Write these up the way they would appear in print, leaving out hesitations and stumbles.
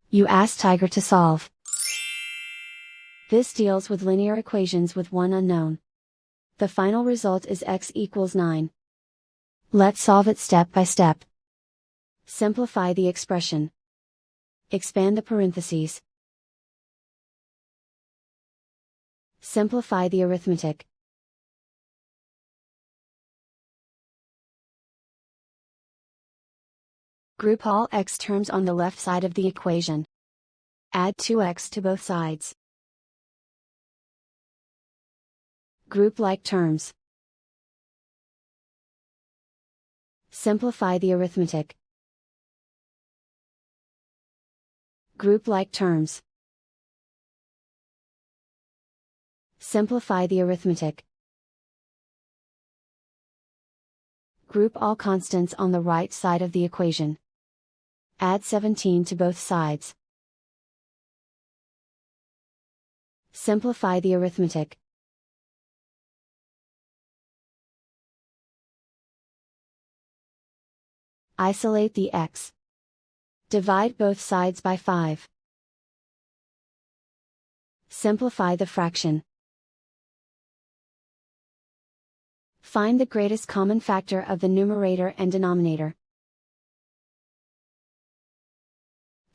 You ask Tiger to solve. This deals with linear equations with one unknown. The final result is x equals 9. Let's solve it step by step. Simplify the expression. Expand the parentheses. Simplify the arithmetic. Group all x terms on the left side of the equation. Add 2x to both sides. Group like terms. Simplify the arithmetic. Group like terms. Simplify the arithmetic. Group all constants on the right side of the equation. Add 17 to both sides. Simplify the arithmetic. Isolate the x. Divide both sides by 5. Simplify the fraction. Find the greatest common factor of the numerator and denominator.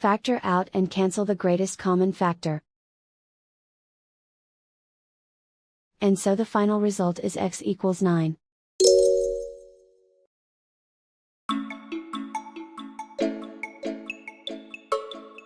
Factor out and cancel the greatest common factor. And so the final result is x equals 9.